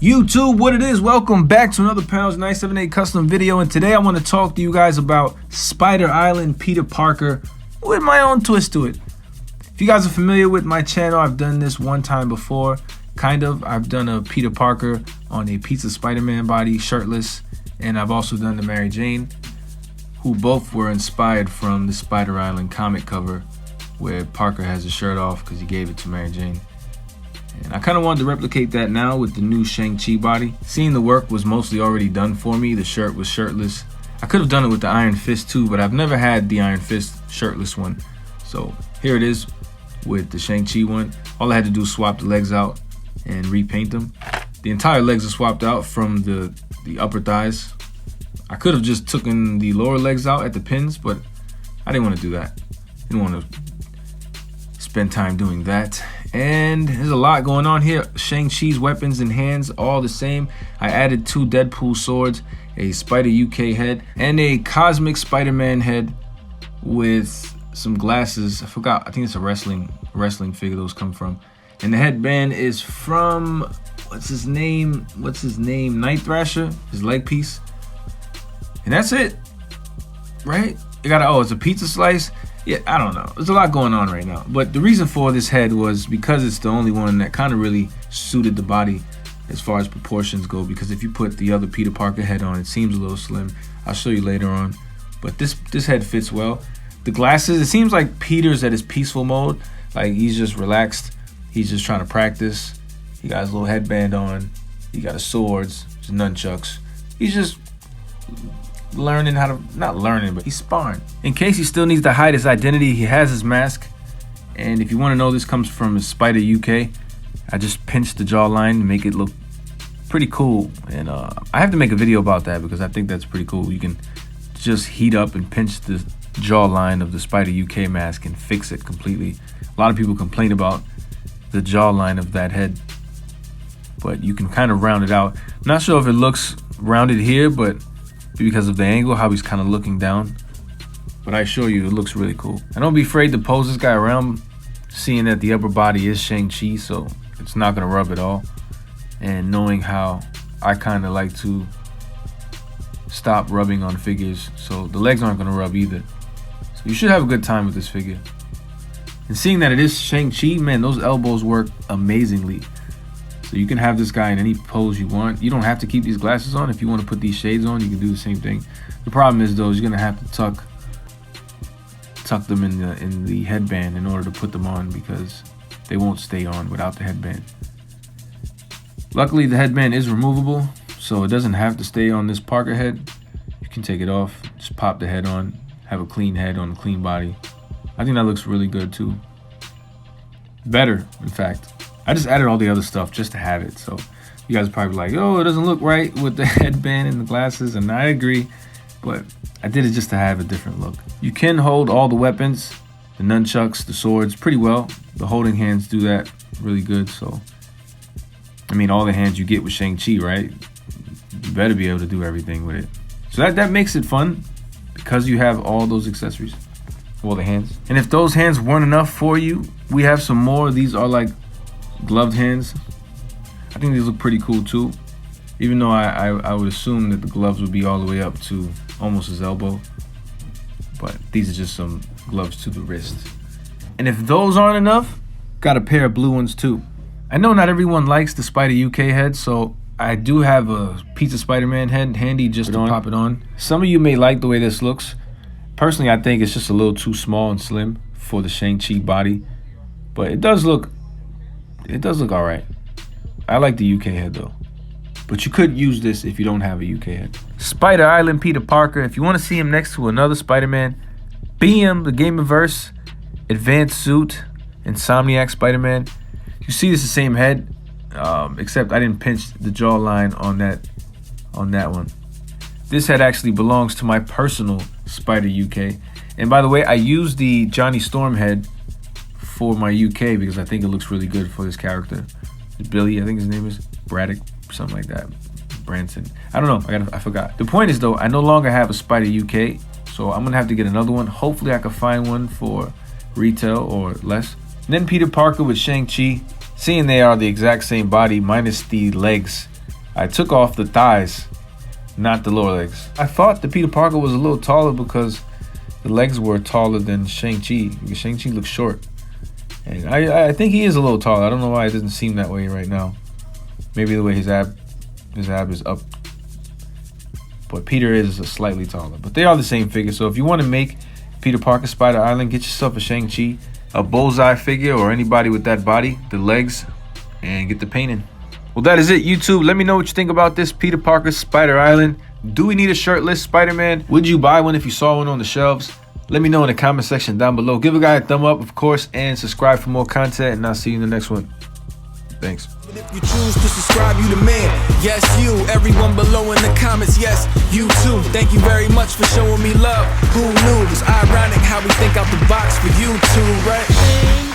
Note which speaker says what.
Speaker 1: YouTube, what it is, welcome back to another Pounds 978 custom video, and today I want to talk to you guys about Spider Island Peter Parker with my own twist to it. If you guys are familiar with my channel, I've done this one time before, kind of. I've done a Peter Parker on a Pizza Spider-Man body, shirtless, and I've also done the Mary Jane, who both were inspired from the Spider Island comic cover where Parker has his shirt off because he gave it to Mary Jane. And I kind of wanted to replicate that now with the new Shang-Chi body. Seeing the work was mostly already done for me. The shirt was shirtless. I could have done it with the Iron Fist too, but I've never had the Iron Fist shirtless one. So here it is with the Shang-Chi one. All I had to do was swap the legs out and repaint them. The entire legs are swapped out from the upper thighs. I could have just taken the lower legs out at the pins, but I didn't want to do that. Didn't want to spend time doing that. And there's a lot going on here. Shang-Chi's weapons and hands all the same. I added 2 Deadpool swords, a Spider UK head, and a Cosmic Spider-Man head with some glasses. I forgot, I think it's a wrestling figure those come from. And the headband is from, what's his name? Night Thrasher, his leg piece. And that's it, right? You got it's a pizza slice. Yeah, I don't know. There's a lot going on right now. But the reason for this head was because it's the only one that kind of really suited the body as far as proportions go. Because if you put the other Peter Parker head on, it seems a little slim. I'll show you later on. But this head fits well. The glasses, it seems like Peter's at his peaceful mode. Like he's just relaxed. He's just trying to practice. He got his little headband on. He got his swords, his nunchucks. He's just learning how to, not learning, but he's sparring. In case he still needs to hide his identity, he has his mask. And if you want to know, this comes from his Spider UK. I just pinched the jawline to make it look pretty cool. And I have to make a video about that because I think that's pretty cool. You can just heat up and pinch the jawline of the Spider UK mask and fix it completely. A lot of people complain about the jawline of that head, but you can kind of round it out. I'm not sure if it looks rounded here, but because of the angle, how he's kind of looking down. But I assure you, it looks really cool. And don't be afraid to pose this guy around, seeing that the upper body is Shang-Chi, so it's not gonna rub at all. And knowing how I kind of like to stop rubbing on figures, so the legs aren't gonna rub either. So you should have a good time with this figure. And seeing that it is Shang-Chi, man, those elbows work amazingly. So you can have this guy in any pose you want. You don't have to keep these glasses on. If you want to put these shades on, you can do the same thing. The problem is though, you're gonna have to tuck them in the headband in order to put them on because they won't stay on without the headband. Luckily, the headband is removable, so it doesn't have to stay on this Parker head. You can take it off, just pop the head on, have a clean head on a clean body. I think that looks really good too. Better, in fact. I just added all the other stuff just to have it. So you guys are probably like, oh, it doesn't look right with the headband and the glasses. And I agree, but I did it just to have a different look. You can hold all the weapons, the nunchucks, the swords pretty well. The holding hands do that really good. So, I mean, all the hands you get with Shang-Chi, right? You better be able to do everything with it. So that makes it fun because you have all those accessories, all the hands. And if those hands weren't enough for you, we have some more. These are like gloved hands. I think these look pretty cool too, even though I would assume that the gloves would be all the way up to almost his elbow, but these are just some gloves to the wrist. And if those aren't enough, got a pair of blue ones too. I know not everyone likes the Spider UK head, so I do have a Pizza Spider-Man head handy just to pop it on. Some of you may like the way this looks. Personally, I think it's just a little too small and slim for the Shang-Chi body, but it does look all right. I like the UK head though, but you could use this if you don't have a UK head. Spider Island Peter Parker. If you want to see him next to another Spider-Man, BM the Gamerverse, Advanced Suit, Insomniac Spider-Man, you see this the same head, except I didn't pinch the jawline on that one. This head actually belongs to my personal Spider UK. And by the way, I used the Johnny Storm head for my UK because I think it looks really good for this character. Billy, I think his name is Braddock, something like that. Branson. I don't know. I forgot. The point is though, I no longer have a Spider UK, so I'm gonna have to get another one. Hopefully, I can find one for retail or less. And then Peter Parker with Shang-Chi. Seeing they are the exact same body minus the legs, I took off the thighs, not the lower legs. I thought the Peter Parker was a little taller because the legs were taller than Shang-Chi. Shang-Chi looks short. And I think he is a little taller. I don't know why it doesn't seem that way right now. Maybe the way his ab is up. But Peter is slightly taller. But they are the same figure. So if you want to make Peter Parker Spider Island, get yourself a Shang-Chi, a Bullseye figure, or anybody with that body, the legs, and get the painting. Well, that is it, YouTube. Let me know what you think about this Peter Parker Spider Island. Do we need a shirtless Spider-Man? Would you buy one if you saw one on the shelves? Let me know in the comment section down below. Give a guy a thumb up, of course, and subscribe for more content, and I'll see you in the next one. Thanks.
Speaker 2: If you choose to subscribe, you the man. Yes, you. Everyone below in the comments, yes, you too. Thank you very much for showing me love. Who knew? It's ironic how we think out the box for you too, right?